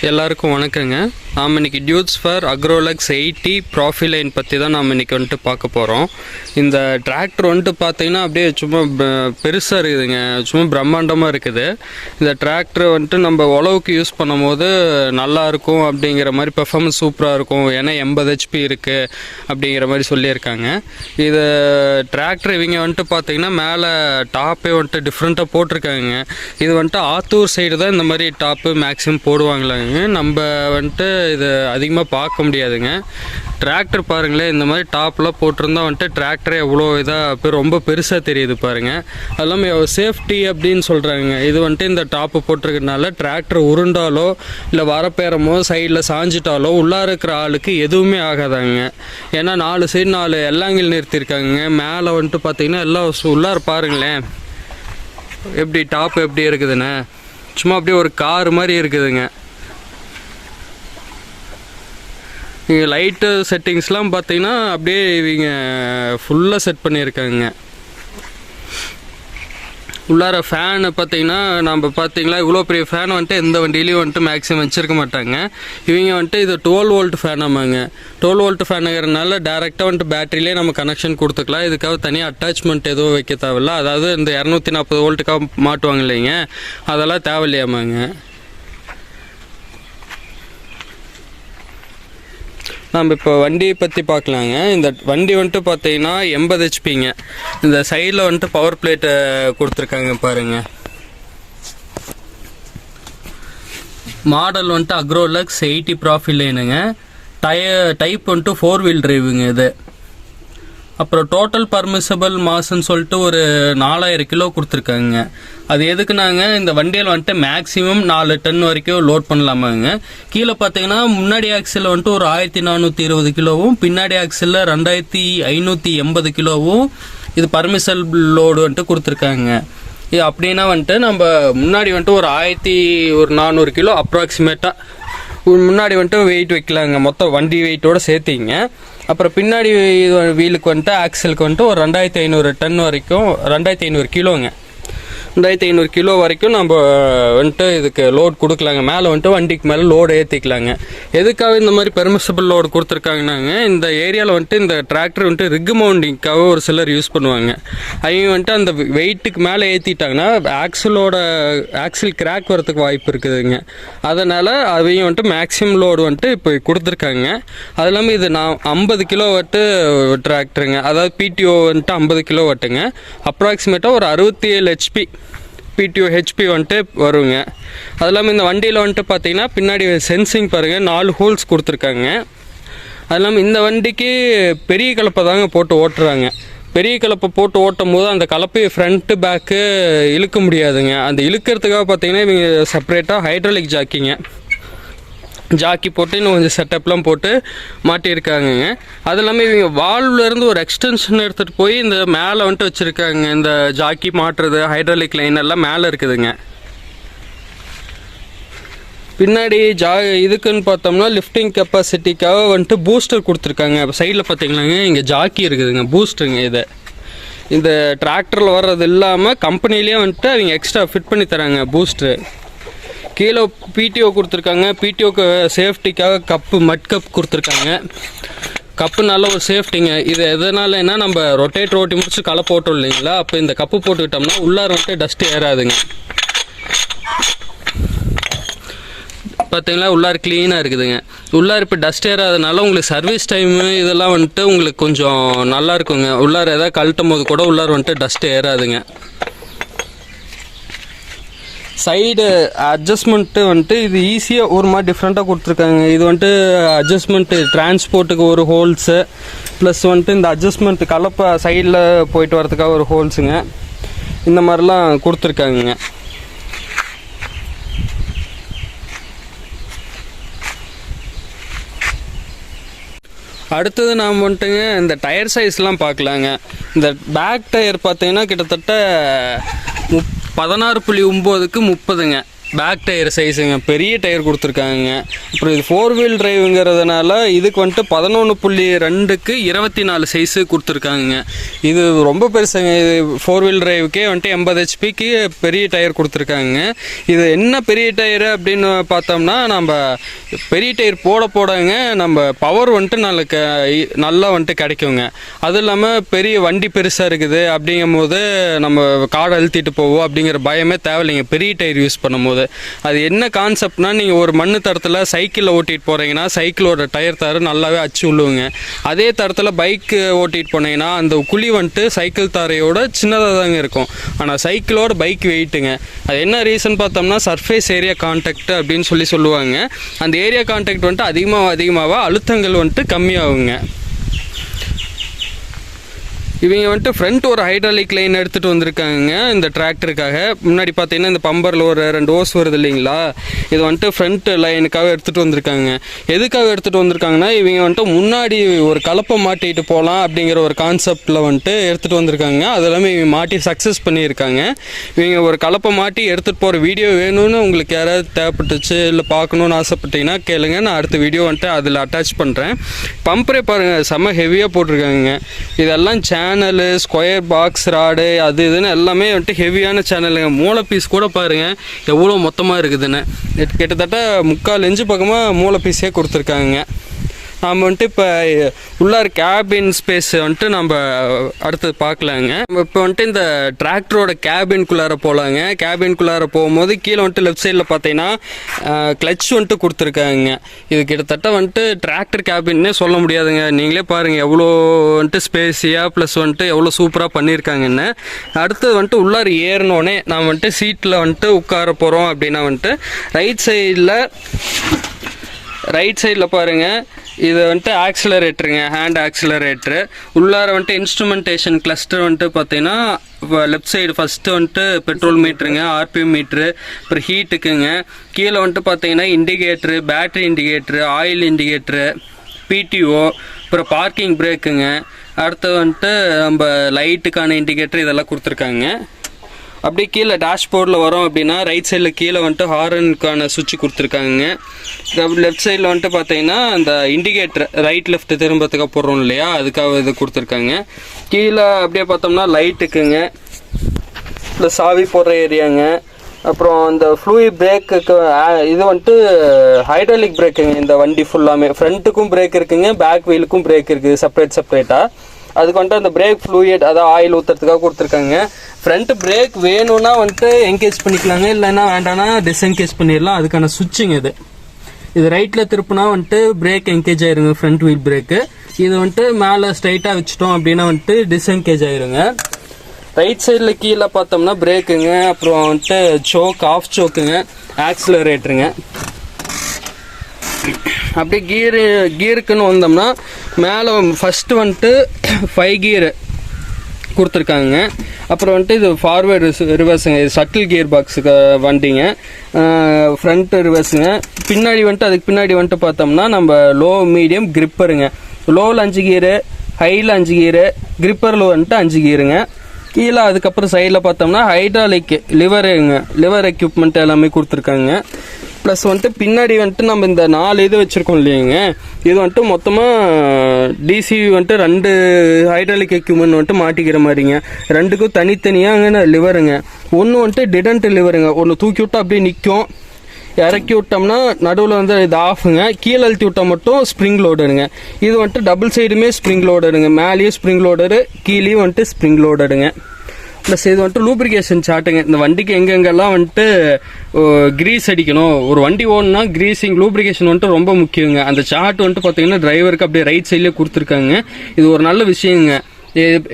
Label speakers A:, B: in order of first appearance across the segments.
A: எல்லாருக்கும் வணக்கங்க. நாம் இன்றைக்கி டியூட்ஸ் ஃபார் அக்ரோலக்ஸ் 80 ப்ராஃபிலைன் பற்றி தான் நாம் இன்றைக்கி வந்துட்டு பார்க்க போகிறோம். இந்த டிராக்டர் வந்துட்டு பார்த்திங்கன்னா அப்படியே சும்மா பெருசாக இருக்குதுங்க, சும்மா பிரம்மாண்டமாக இருக்குது. இந்த டிராக்டர் வந்துட்டு நம்ம உழவுக்கு யூஸ் பண்ணும் போது நல்லாயிருக்கும் அப்படிங்கிற மாதிரி, பெர்ஃபார்மன்ஸ் சூப்பராக இருக்கும். ஏன்னா 80 HP இருக்குது அப்படிங்கிற மாதிரி சொல்லியிருக்காங்க. இது டிராக்டர் இவங்க வந்துட்டு பார்த்திங்கன்னா மேலே டாப்பே வந்துட்டு டிஃப்ரெண்ட்டாக போட்டிருக்காங்க. இது வந்துட்டு ஆத்தூர் சைடு தான் இந்த மாதிரி டாப்பு மேக்ஸிமம் போடுவாங்களாங்க. நம்ம வந்துட்டு இது அதிகமாக பார்க்க முடியாதுங்க. டிராக்டர் பாருங்களேன், இந்த மாதிரி டாப்லாம் போட்டிருந்தா வந்துட்டு டிராக்டரே எவ்வளோ இதாக ரொம்ப பெருசாக தெரியுது பாருங்கள். அது இல்லாமல் சேஃப்டி அப்படின்னு சொல்கிறாங்க. இது வந்துட்டு இந்த டாப்பு போட்டிருக்கிறதுனால டிராக்டர் உருண்டாலோ இல்லை வரப்பேறமோ சைடில் சாஞ்சிட்டாலோ உள்ளார இருக்கிற ஆளுக்கு எதுவுமே ஆகாதாங்க. ஏன்னா 4 சைடு 4 எல்லாங்கில் நிறுத்தியிருக்காங்க. மேலே வந்துட்டு பார்த்திங்கன்னா எல்லாம் உள்ளார பாருங்களேன் எப்படி டாப் எப்படி இருக்குதுன்னு, சும்மா அப்படியே ஒரு கார் மாதிரி இருக்குதுங்க. இங்கே லைட்டு செட்டிங்ஸ்லாம் பார்த்தீங்கன்னா அப்படியே இவங்க ஃபுல்லாக செட் பண்ணியிருக்காங்க. உள்ளார ஃபேனு பார்த்தீங்கன்னா நம்ம பார்த்தீங்களா இவ்வளோ பெரிய ஃபேன் வந்துட்டு எந்த வண்டியிலையும் வந்துட்டு மேக்ஸிமம் வச்சுருக்க மாட்டாங்க. இவங்க வந்துட்டு இது 12 வோல்ட் ஃபேனாமாங்க. 12 வோல்ட் ஃபேனுங்கிறதுனால டேரெக்டாக வந்துட்டு பேட்டரியிலே நம்ம கனெக்ஷன் கொடுத்துக்கலாம். இதுக்காக தனியாக அட்டாச்மெண்ட் எதுவும் வைக்க தேவையில்ல. அதாவது இந்த 240 வோல்ட்டுக்காக மாட்டுவாங்க இல்லைங்க, அதெல்லாம் தேவையில்லையாமாங்க. நம்ம இப்போ வண்டியை பற்றி பார்க்கலாங்க. இந்த வண்டி வந்துட்டு பார்த்தீங்கன்னா 80 HPங்க. இந்த சைடில் வந்துட்டு பவர் பிளேட்டை கொடுத்துருக்காங்க பாருங்கள். மாடல் வந்துட்டு அக்ரோலக்ஸ் 80 ப்ராஃபிலைனுங்க. டைப் வந்துட்டு 4 வீல் டிரைவுங்க இது. அப்புறம் டோட்டல் பர்மிசபிள் மாசுன்னு சொல்லிட்டு ஒரு 4000 கிலோ கொடுத்துருக்காங்க. அது எதுக்குனாங்க, இந்த வண்டியில் வந்துட்டு மேக்ஸிமம் 4 டன் வரைக்கும் லோட் பண்ணலாமாங்க. கீழே பார்த்தீங்கன்னா முன்னாடி ஆக்சில் வந்துட்டு ஒரு 1420 கிலோவும் பின்னாடி ஆக்சிலில் 2580 கிலோவும் இது பர்மிசபிள் லோடு வந்துட்டு கொடுத்துருக்காங்க. இது அப்படின்னா வந்துட்டு நம்ம முன்னாடி வந்துட்டு ஒரு 1400 கிலோ அப்ராக்சிமேட்டாக முன்னாடி வந்துட்டு வெயிட் வைக்கலாங்க. மொத்தம் வண்டி வெயிட்டோடு சேர்த்திங்க. அப்புறம் பின்னாடி வீலுக்கு வந்துட்டு ஆக்சலுக்கு வந்துட்டு ஒரு 2500 டன் வரைக்கும் 2500 கிலோங்க. 2500 கிலோ வரைக்கும் நம்ம வந்துட்டு இதுக்கு லோட் கொடுக்கலாங்க. மேலே வந்துட்டு வண்டிக்கு மேலே லோடு ஏற்றிக்கலாங்க. எதுக்காக இந்த மாதிரி பெர்மிசபிள் லோடு கொடுத்துருக்காங்கன்னாங்க, இந்த ஏரியாவில் வந்துட்டு இந்த டிராக்டர் வந்துட்டு ரிக் மவுண்டிங்காக ஒரு சிலர் யூஸ் பண்ணுவாங்க. அவங்க வந்துட்டு அந்த வெயிட்டுக்கு மேலே ஏற்றிட்டாங்கன்னா ஆக்சில் கிராக் வரதுக்கு வாய்ப்பு இருக்குதுங்க. அதனால் அவங்க வந்துட்டு மேக்ஸிமம் லோடு வந்துட்டு இப்போ கொடுத்துருக்காங்க. அது இல்லாமல் இது 50 கிலோ வாட்டு டிராக்டருங்க. அதாவது பிடிஓ வந்துட்டு 50 கிலோ வாட்டுங்க. அப்ராக்சிமேட்டாக ஒரு 67 HP பிடிஓ ஹெச்பி வந்துட்டு வருங்க. அது இல்லாமல் இந்த வண்டியில் வந்துட்டு பார்த்தீங்கன்னா பின்னாடி சென்சிங் பாருங்கள் 4 ஹோல்ஸ் கொடுத்துருக்காங்க. அது இல்லாமல் இந்த வண்டிக்கு பெரிய கலப்பை தாங்க போட்டு ஓட்டுறாங்க. பெரிய கலப்பை போட்டு ஓட்டும் போது அந்த கலப்பையை ஃப்ரண்ட்டு பேக்கு இழுக்க முடியாதுங்க. அந்த இழுக்கிறதுக்காக பார்த்தீங்கன்னா இவங்க செப்பரேட்டாக ஹைட்ராலிக் ஜாக்கி போட்டு இன்னும் கொஞ்சம் செட்டப்லாம் போட்டு மாட்டியிருக்காங்கங்க. அது இல்லாமல் இவங்க வால்வ்லேருந்து ஒரு எக்ஸ்டென்ஷன் எடுத்துகிட்டு போய் இந்த மேலே வந்துட்டு வச்சுருக்காங்க. இந்த ஜாக்கி மாட்டுறது ஹைட்ராலிக் லைன் எல்லாம் மேலே இருக்குதுங்க. பின்னாடி இதுக்குன்னு பார்த்தோம்னா லிஃப்டிங் கெப்பாசிட்டிக்காக வந்துட்டு பூஸ்டர் கொடுத்துருக்காங்க. சைடில் பார்த்தீங்கன்னாங்க இங்கே ஜாக்கி இருக்குதுங்க, பூஸ்டருங்க. இந்த டிராக்டரில் வர்றது இல்லாமல் கம்பெனிலேயே வந்துட்டு அவங்க எக்ஸ்ட்ரா ஃபிட் பண்ணி தராங்க பூஸ்டரு. கீழே பிடிஓ கொடுத்துருக்காங்க. பிடிஓக்கு சேஃப்டிக்காக மட் கப் கொடுத்துருக்காங்க. கப்பு நல்ல ஒரு சேஃப்டிங்க. இது எதனாலன்னா நம்ம ரொட்டேட் ஓட்டி முடிச்சு களை போட்டோம் இல்லைங்களா, அப்போ இந்த கப்பு போட்டுக்கிட்டோம்னா உள்ளார வந்துட்டு டஸ்ட்டு ஏறாதுங்க. பார்த்தீங்களா உள்ளார க்ளீனாக இருக்குதுங்க. உள்ளார இப்போ டஸ்ட் ஏறாதனால உங்களுக்கு சர்வீஸ் டைமு இதெல்லாம் வந்துட்டு உங்களுக்கு கொஞ்சம் நல்லா இருக்குங்க. உள்ளார எதாவது கழட்டும் போது கூட உள்ளார வந்துட்டு டஸ்ட்டு ஏறாதுங்க. சைடு அட்ஜஸ்ட்மெண்ட்டு வந்துட்டு இது ஈஸியாக ஒரு மாதிரி டிஃப்ரெண்ட்டாக கொடுத்துருக்காங்க. இது வந்துட்டு அட்ஜஸ்ட்மெண்ட்டு டிரான்ஸ்போர்ட்டுக்கு ஒரு ஹோல்ஸு ப்ளஸ் வந்துட்டு இந்த அட்ஜஸ்ட்மெண்ட்டு கலப்பை சைடில் போயிட்டு வரதுக்காக ஒரு ஹோல்ஸுங்க. இந்த மாதிரிலாம் கொடுத்துருக்காங்க. அடுத்தது நாம் வந்துட்டுங்க இந்த டயர் சைஸ்லாம் பார்க்கலாங்க. இந்த பேக் டயர் பார்த்தீங்கன்னா கிட்டத்தட்ட 16.9க்கு 30ங்க. பேக் டயர் சைஸுங்க, பெரிய டயர் கொடுத்துருக்காங்க. அப்புறம் இது 4 வீல் டிரைவுங்கிறதுனால இதுக்கு வந்துட்டு 11.2க்கு 24 சைஸு கொடுத்துருக்காங்க. இது ரொம்ப பெருசுங்க. இது 4 வீல் டிரைவுக்கே வந்துட்டு 80 ஹெச்பிக்கு பெரிய டயர் கொடுத்துருக்காங்க. இது என்ன பெரிய டயரு அப்படின்னு பார்த்தோம்னா, நம்ம பெரிய டயர் போடங்க நம்ம பவர் வந்துட்டு நல்லா வந்துட்டு கிடைக்குங்க. அதுவும் இல்லாமல் பெரிய வண்டி பெருசாக இருக்குது அப்படிங்கும் போது நம்ம காடை அழுத்திட்டு போவோம் அப்படிங்கிற பயமே தேவையில்லைங்க பெரிய டயர் யூஸ் பண்ணும்போது. அது என்ன கான்செப்ட்னா, நீங்கள் ஒரு மண்ணு தரத்தில் சைக்கிளில் ஓட்டிகிட்டு போகிறீங்கன்னா சைக்கிளோட டயர் தர நல்லாவே அச்சு விழுவுங்க. அதே தரத்தில் பைக்கு ஓட்டிகிட்டு போனீங்கன்னா அந்த குழி வந்துட்டு சைக்கிள் தரையோட சின்னதாக தாங்க இருக்கும். ஆனால் சைக்கிளோட பைக் வெயிட்டுங்க. அது என்ன ரீசன் பார்த்தோம்னா, சர்ஃபேஸ் ஏரியா கான்டாக்ட் அப்படின்னு சொல்லுவாங்க. அந்த ஏரியா கான்டாக்ட் வந்துட்டு அதிகமாக அழுத்தங்கள் வந்துட்டு கம்மியாகுங்க. இவங்க வந்துட்டு ஃப்ரண்ட் ஒரு ஹைட்ராலிக் லைன் எடுத்துகிட்டு வந்திருக்காங்க இந்த டிராக்டருக்காக. முன்னாடி பார்த்தீங்கன்னா இந்த பம்பரில் ஒரு 2 ஓஸ் வருது இல்லைங்களா, இது வந்துட்டு ஃப்ரண்ட் லைனுக்காக எடுத்துகிட்டு வந்திருக்காங்க. எதுக்காக எடுத்துகிட்டு வந்திருக்காங்கன்னா, இவங்க வந்துட்டு முன்னாடி ஒரு கலப்பை மாட்டிட்டு போகலாம் அப்படிங்கிற ஒரு கான்செப்டில் வந்துட்டு எடுத்துகிட்டு வந்திருக்காங்க. அது எல்லாமே இவங்க மாட்டி சக்ஸஸ் பண்ணியிருக்காங்க. இவங்க ஒரு கலப்பை மாட்டி எடுத்துகிட்டு போகிற வீடியோ வேணும்னு உங்களுக்கு யாராவது தேவைப்பட்டுச்சு இல்லை பார்க்கணுன்னு ஆசைப்பட்டீங்கன்னா கேளுங்க, நான் அடுத்த வீடியோ வந்துட்டு அதில் அட்டாச் பண்ணுறேன். பம்பரே பாருங்கள், செம்ம ஹெவியாக போட்டிருக்காங்க. இதெல்லாம் சேனலு, ஸ்கொயர் பாக்ஸ் ராடு, அது இதுன்னு எல்லாமே வந்துட்டு ஹெவியான சேனலுங்க. மூளை பீஸ் கூட பாருங்கள் எவ்வளோ மொத்தமாக இருக்குதுன்னு. கிட்டத்தட்ட 3/4 இன்ச்சு பக்கமாக மூளை பீஸே கொடுத்துருக்காங்க. நாம் வந்துட்டு இப்போ உள்ளார் கேபின் ஸ்பேஸ் வந்துட்டு நம்ம அடுத்தது பார்க்கலாங்க. நம்ம இப்போ வந்துட்டு இந்த டிராக்டரோட கேபின்குள்ளார போகலாங்க. கேபின்குள்ளார போகும்போது கீழே வந்துட்டு லெஃப்ட் சைடில் பார்த்தீங்கன்னா கிளச் வந்துட்டு கொடுத்துருக்காங்க. இது கிட்டத்தட்ட வந்துட்டு டிராக்டர் கேபின்னே சொல்ல முடியாதுங்க. நீங்களே பாருங்கள் எவ்வளோ வந்துட்டு ஸ்பேஸியாக ப்ளஸ் வந்துட்டு எவ்வளோ சூப்பராக பண்ணியிருக்காங்கன்னு. அடுத்தது வந்துட்டு உள்ளார ஏறினோடனே நான் வந்துட்டு சீட்டில் வந்துட்டு உட்கார போகிறோம் அப்படின்னா வந்துட்டு ரைட் சைடில் பாருங்கள், இது வந்துட்டு ஆக்சிலரேட்டருங்க, ஹேண்ட் ஆக்சிலரேட்டரு. உள்ளார வந்துட்டு இன்ஸ்ட்ருமெண்டேஷன் கிளஸ்டர் வந்துட்டு பார்த்தீங்கன்னா லெஃப்ட் சைடு ஃபஸ்ட்டு வந்துட்டு பெட்ரோல் மீட்ருங்க, ஆர்பிஎம் மீட்ரு, அப்புறம் ஹீட்டுக்குங்க. கீழே வந்துட்டு பார்த்தீங்கன்னா indicator, battery indicator, oil indicator, BDO, அப்புறம் பார்க்கிங் பிரேக்குங்க. அடுத்து வந்துட்டு நம்ம லைட்டுக்கான இண்டிகேட்டர் இதெல்லாம் கொடுத்துருக்காங்க. அப்படியே கீழே டேஷ்போர்டில் வரோம் அப்படின்னா ரைட் சைடில் கீழே வந்துட்டு ஹாரனுக்கான சுவிட்ச் கொடுத்துருக்காங்க. லெஃப்ட் சைடில் வந்துட்டு பார்த்தீங்கன்னா அந்த இண்டிகேட்டர் ரைட் லெஃப்ட் திரும்பத்துக்காக போடுறோம் இல்லையா, அதுக்காக இது கொடுத்துருக்காங்க. கீழே அப்படியே பார்த்தோம்னா லைட்டுக்குங்க, ப்ளஸ் சாவி போடுற ஏரியாங்க. அப்புறம் இந்த ஃப்ளூயிட் பிரேக்குக்கு இது வந்துட்டு ஹைட்ராலிக் பிரேக்குங்க. இந்த வண்டி ஃபுல்லாமே ஃப்ரண்ட்டுக்கும் பிரேக் இருக்குங்க, பேக் வீலுக்கும் பிரேக் இருக்குது செப்பரேட்டாக. அதுக்கு வந்துட்டு அந்த பிரேக் ஃப்ளூயிட் அதாவது ஆயில் ஊற்றுறதுக்காக கொடுத்துருக்காங்க. ஃப்ரண்ட் பிரேக் வேணும்னா வந்துட்டு என்கேஜ் பண்ணிக்கலாங்க, இல்லைன்னா வேண்டாம்னா டிஸ்என்கேஜ் பண்ணிடலாம். அதுக்கான சுவிட்சுங்க இது ரைட்டில் திருப்பினா வந்துட்டு பிரேக் என்கேஜ் ஆயிருங்க ஃப்ரண்ட் வீல் பிரேக்கு. இது வந்துட்டு மேலே ஸ்ட்ரைட்டாக வச்சுட்டோம் அப்படின்னா வந்துட்டு டிஸ்என்கேஜ் ஆயிருங்க. ரைட் சைடில் கீழே பார்த்தோம்னா பிரேக்குங்க, அப்புறம் வந்துட்டு சோக், ஆஃப் சோக்குங்க, ஆக்சிலரேட்டருங்க. அப்படியே கீருக்குன்னு வந்தோம்னா மேலே ஃபஸ்ட்டு வந்துட்டு 5 கீரு கொடுத்துருக்காங்க. அப்புறம் வந்துட்டு இது ஃபார்வேர்டு ரிவர்ஸுங்க, இது ஷட்டில் கியர் பாக்ஸுக்கு வண்டிங்க. ஃப்ரண்ட்டு ரிவர்ஸுங்க. பின்னாடி வந்துட்டு அதுக்கு பின்னாடி வந்துட்டு பார்த்தோம்னா நம்ம லோ மீடியம் கிரிப்பருங்க. லோவில் 5 கீரு, ஹையில் 5 கீரு, கிரிப்பரில் வந்துட்டு 5 கீருங்க. கீழே அதுக்கப்புறம் சைடில் பார்த்தோம்னா ஹைட்ராலிக் லிவர் எக்யூப்மெண்ட் எல்லாமே கொடுத்துருக்காங்க. ப்ளஸ் வந்துட்டு பின்னாடி வந்துட்டு நம்ம இந்த 4 இது வச்சுருக்கோம் இல்லைங்க, இது வந்துட்டு மொத்தமாக டிசி வந்துட்டு 2 ஹைட்ராலிக் எக்யூப்மெண்ட் வந்துட்டு மாட்டிக்கிற மாதிரிங்க. 2க்கும் தனித்தனியாங்க லிவருங்க. ஒன்று வந்துட்டு டிடன்ட் லிவருங்க, ஒன்று தூக்கி விட்டா அப்படியே நிற்கும், இறக்கி விட்டோம்னா நடுவில் வந்து இது ஆஃபுங்க, கீழே அழுத்தி விட்டால் மட்டும் ஸ்ப்ரிங் லோடருங்க. இது வந்துட்டு டபுள் சைடுமே ஸ்ப்ரிங் லோடருங்க, மேலேயும் ஸ்ப்ரிங் லோடரு, கீழேயும் வந்துட்டு ஸ்ப்ரிங் லோடருங்க. ப்ளஸ் இது வந்துட்டு லூப்ரிகேஷன் சார்ட்டுங்க. இந்த வண்டிக்கு எங்கெங்கெல்லாம் வந்துட்டு கிரீஸ் அடிக்கணும், ஒரு வண்டி ஓடனா கிரீஸிங் லூப்ரிகேஷன் வந்துட்டு ரொம்ப முக்கியங்க. அந்த சார்ட் வந்துட்டு பார்த்தீங்கன்னா டிரைவருக்கு அப்படியே ரைட் சைட்லேயே கொடுத்துருக்காங்க. இது ஒரு நல்ல விஷயங்க.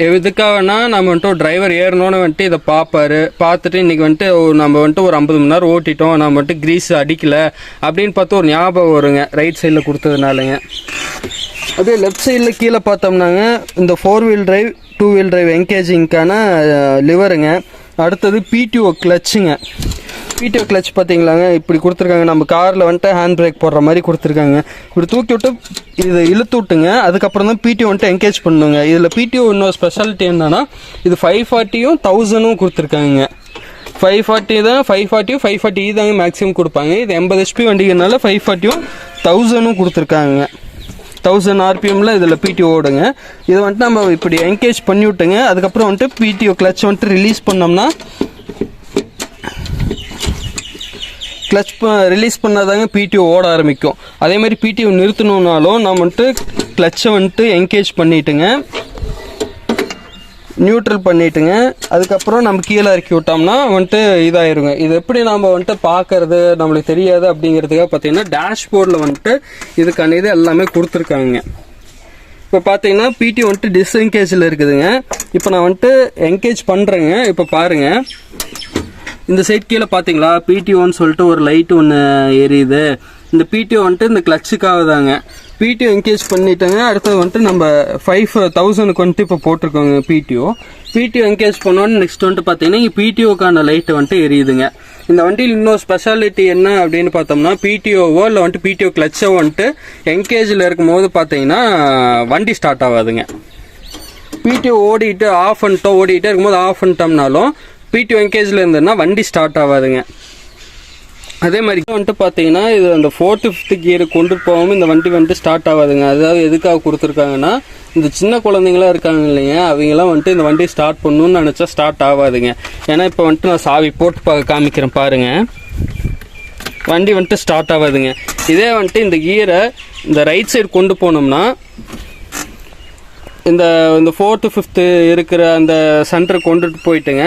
A: எதுக்காகனா நம்ம வந்துட்டு ஒரு டிரைவர் ஏறணும்னு வந்துட்டு இதை பார்த்துட்டு இன்றைக்கி வந்துட்டு நம்ம வந்துட்டு ஒரு 50 மணி நேரம் ஓட்டிட்டோம், நம்ம வந்துட்டு கிரீஸ் அடிக்கலை அப்படின்னு பார்த்து ஒரு ஞாபகம் வருங்க ரைட் சைடில் கொடுத்ததுனாலங்க. அதே லெஃப்ட் சைடில் கீழே பார்த்தோம்னாங்க இந்த 4 வீல் டிரைவ் 2 வீல் டிரைவ் என்கேஜிங்க்கான லிவருங்க. அடுத்தது பிடிஓ கிளச்சுங்க. பிடிஓ கிளச் பார்த்தீங்களாங்க, இப்படி கொடுத்துருக்காங்க. நம்ம காரில் வந்துட்டு ஹேண்ட் பிரேக் போடுற மாதிரி கொடுத்துருக்காங்க. இப்படி தூக்கி விட்டு இதை இழுத்து விட்டுங்க, அதுக்கப்புறம் தான் பிடிஓ வந்துட்டு என்கேஜ் பண்ணுங்க. இதில் பிடிஓ இன்னொரு ஸ்பெஷாலிட்டி என்னன்னா இது 540ம் 1000ம் கொடுத்துருக்காங்க. 540 தான், 540 540 தாங்க மேக்ஸிமம் கொடுப்பாங்க. இது 80 HP வண்டிக்கிறனால 540ம் 1000ம் கொடுத்துருக்காங்க. 1000 RPMல இதில் பிடிஓ ஓடுங்க. இதை வந்துட்டு நம்ம இப்படி என்கேஜ் பண்ணி விட்டுங்க. அதுக்கப்புறம் வந்துட்டு பிடிஓ கிளச் வந்துட்டு ரிலீஸ் பண்ணோம்னா, கிளச் ரிலீஸ் பண்ணாதாங்க பிடிஓ ஓட ஆரம்பிக்கும். அதேமாதிரி பிடிஓ நிறுத்தணுன்னாலும் நம்ம வந்துட்டு கிளச்சை வந்துட்டு என்கேஜ் பண்ணிட்டுங்க, நியூட்ரல் பண்ணிட்டுங்க, அதுக்கப்புறம் நம்ம கீழே இறக்கி விட்டோம்னா வந்துட்டு இதாயிருங்க. இது எப்படி நம்ம வந்துட்டு பார்க்கறது நம்மளுக்கு தெரியாது அப்படிங்கிறதுக்காக பார்த்தீங்கன்னா டேஷ்போர்டில் வந்துட்டு இதுக்கான இது எல்லாமே கொடுத்துருக்காங்க. இப்போ பார்த்தீங்கன்னா பிடி வந்துட்டு டிஸ்என்கேஜில் இருக்குதுங்க. இப்போ நான் வந்துட்டு என்கேஜ் பண்ணுறேங்க. இப்போ பாருங்கள், இந்த சைட் கீழே பார்த்தீங்களா பிடிஓன்னு சொல்லிட்டு ஒரு லைட்டு ஒன்று எரியுது. இந்த பிடிஓ வந்துட்டு இந்த கிளச்சுக்காக தாங்க. பிடிஓ என்கேஜ் பண்ணிட்டேங்க. அடுத்தது வந்துட்டு நம்ம 5000க்கு வந்துட்டு இப்போ போட்டிருக்கோங்க பிடிஓ என்கேஜ் பண்ணோன்னு நெக்ஸ்ட் வந்துட்டு பார்த்தீங்கன்னா இங்கே பிடிஓக்கான லைட்டு வந்துட்டு எரியுதுங்க. இந்த வண்டியில் இன்னொரு ஸ்பெஷாலிட்டி என்ன அப்படின்னு பார்த்தோம்னா, பிடிஓவோ இல்லை வந்துட்டு பிடிஓ கிளச்சோ வந்துட்டு என்கேஜில் இருக்கும்போது பார்த்தீங்கன்னா வண்டி ஸ்டார்ட் ஆகாதுங்க. பிடிஓ ஓடிட்டு ஆஃப் பண்ணிட்டோம், ஓடிட்டே இருக்கும்போது ஆஃப் பண்ணிட்டோம்னாலும் பிடிஓ என்கேஜில் இருந்ததுன்னா வண்டி ஸ்டார்ட் ஆகாதுங்க. அதே மாதிரி வந்துட்டு பார்த்தீங்கன்னா இது அந்த 4th 5th கியர் கொண்டு போகாமல் இந்த வண்டி வந்துட்டு ஸ்டார்ட் ஆகாதுங்க. அதாவது எதுக்காக கொடுத்துருக்காங்கன்னா, இந்த சின்ன குழந்தைங்களாம் இருக்காங்க இல்லைங்க, அவங்களாம் வந்துட்டு இந்த வண்டி ஸ்டார்ட் பண்ணணும்னு நினச்சா ஸ்டார்ட் ஆகாதுங்க. ஏன்னா இப்போ வந்துட்டு நான் சாவி போட்டு காமிக்கிறேன் பாருங்கள், வண்டி வந்துட்டு ஸ்டார்ட் ஆகாதுங்க. இதே வந்துட்டு இந்த கியரை இந்த ரைட் சைடு கொண்டு போனோம்னா இந்த 4th 5th இருக்கிற அந்த சென்டரை கொண்டுட்டு போயிட்டுங்க,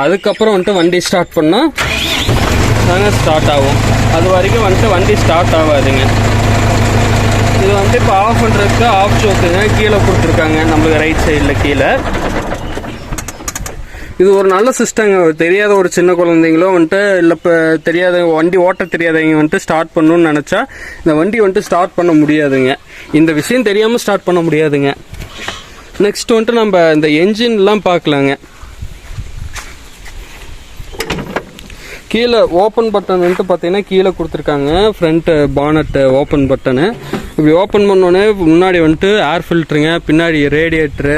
A: அதுக்கப்புறம் வந்துட்டு வண்டி ஸ்டார்ட் பண்ணால் தாங்க ஸ்டார்ட் ஆகும். அது வரைக்கும் வந்துட்டு வண்டி ஸ்டார்ட் ஆகாதுங்க. இது வந்துட்டு இப்போ ஆஃப் பண்ணுறதுக்கு ஆஃப் சோக்குங்க கீழே கொடுத்துருக்காங்க நம்மளுக்கு ரைட் சைடில் கீழே. இது ஒரு நல்ல சிஸ்டங்க. தெரியாத ஒரு சின்ன குழந்தைங்களோ வந்துட்டு இல்லை இப்போ தெரியாத வண்டி ஓட்ட தெரியாதவங்க வந்துட்டு ஸ்டார்ட் பண்ணணும்னு நினச்சா இந்த வண்டி வந்துட்டு ஸ்டார்ட் பண்ண முடியாதுங்க. இந்த விஷயம் தெரியாமல் ஸ்டார்ட் பண்ண முடியாதுங்க. நெக்ஸ்ட் வந்துட்டு நம்ம இந்த என்ஜின்லாம் பார்க்கலாங்க. கீழே ஓப்பன் பட்டன் வந்துட்டு பார்த்தீங்கன்னா கீழே கொடுத்துருக்காங்க. Front bonnet open button. இப்படி ஓப்பன் பண்ணோன்னே முன்னாடி வந்துட்டு ஏர் ஃபில்ட்ருங்க, பின்னாடி ரேடியேட்ரு,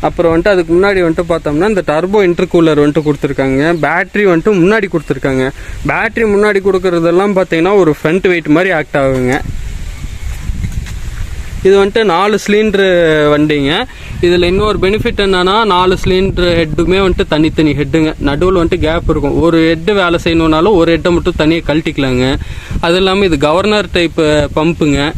A: அப்புறம் வந்துட்டு அதுக்கு முன்னாடி வந்துட்டு பார்த்தோம்னா இந்த டர்போ இன்டர்கூலர் வந்துட்டு கொடுத்துருக்காங்க. பேட்ரி வந்துட்டு முன்னாடி கொடுத்துருக்காங்க. பேட்ரி முன்னாடி கொடுக்குறதெல்லாம் பார்த்தீங்கன்னா ஒரு ஃப்ரண்ட் வெயிட் மாதிரி ஆக்ட் ஆகுங்க. இது வந்துட்டு 4 சிலிண்டரு வண்டிங்க. இதில் இன்னொரு பெனிஃபிட் என்னன்னா, 4 சிலிண்டரு ஹெட்டுமே வந்துட்டு தனித்தனி ஹெட்டுங்க. நடுவில் வந்துட்டு கேப் இருக்கும். ஒரு ஹெட்டு வேலை செய்யணுன்னாலும் ஒரு ஹெட்டை மட்டும் தனியாக கழட்டிக்கலாங்க. அது இல்லாமல் இது கவர்னர் டைப் பம்புங்க.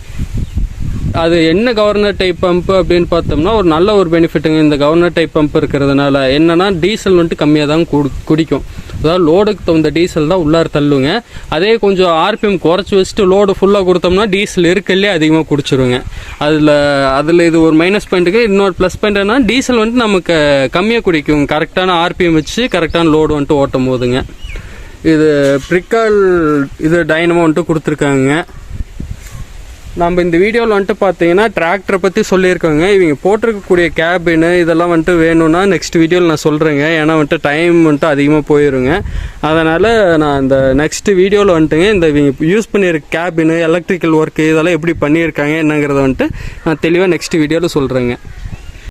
A: அது என்ன கவர்னர் டைப் பம்பு அப்படின்னு பார்த்தோம்னா ஒரு நல்ல ஒரு பெனிஃபிட்டுங்க. இந்த கவர்னர் டைப் பம்ப் இருக்கிறதுனால என்னன்னா டீசல் வந்துட்டு கம்மியாக தான் குடிக்கும். அதாவது லோடுக்கு தகுந்த டீசல் தான் உள்ளார தள்ளுங்க. அதே கொஞ்சம் ஆர்பிஎம் குறைச்சி வச்சுட்டு லோடு ஃபுல்லாக கொடுத்தோம்னா டீசல் இருக்கல்லே அதிகமாக குடிச்சிருங்க. அதில் இது ஒரு மைனஸ் பாயிண்ட்டுக்கு. இன்னொரு ப்ளஸ் பாயிண்ட் என்ன, டீசல் வந்துட்டு நமக்கு கம்மியாக குடிக்கும் கரெக்டான ஆர்பிஎம் வச்சு கரெக்டான லோடு வந்துட்டு ஓட்டும் போதுங்க. இது பிரிக்கால் இது டைனமோ வந்துட்டு கொடுத்துருக்காங்க. நம்ம இந்த வீடியோவில் வந்துட்டு பார்த்தீங்கன்னா டிராக்டரை பற்றி சொல்லியிருக்கோங்க. இவங்க போட்டிருக்கக்கூடிய கேபின்னு இதெல்லாம் வந்துட்டு வேணும்னா நெக்ஸ்ட் வீடியோவில் நான் சொல்கிறேங்க. ஏன்னா வந்துட்டு டைம் வந்துட்டு அதிகமாக போயிருங்க. அதனால் நான் இந்த நெக்ஸ்ட் வீடியோவில் வந்துட்டுங்க இந்த இவங்க யூஸ் பண்ணியிருக்க கேபின்னு எலக்ட்ரிக்கல் ஒர்க்கு இதெல்லாம் எப்படி பண்ணியிருக்காங்க என்னங்கிறத வந்துட்டு நான் தெளிவாக நெக்ஸ்ட் வீடியோவில் சொல்கிறேங்க.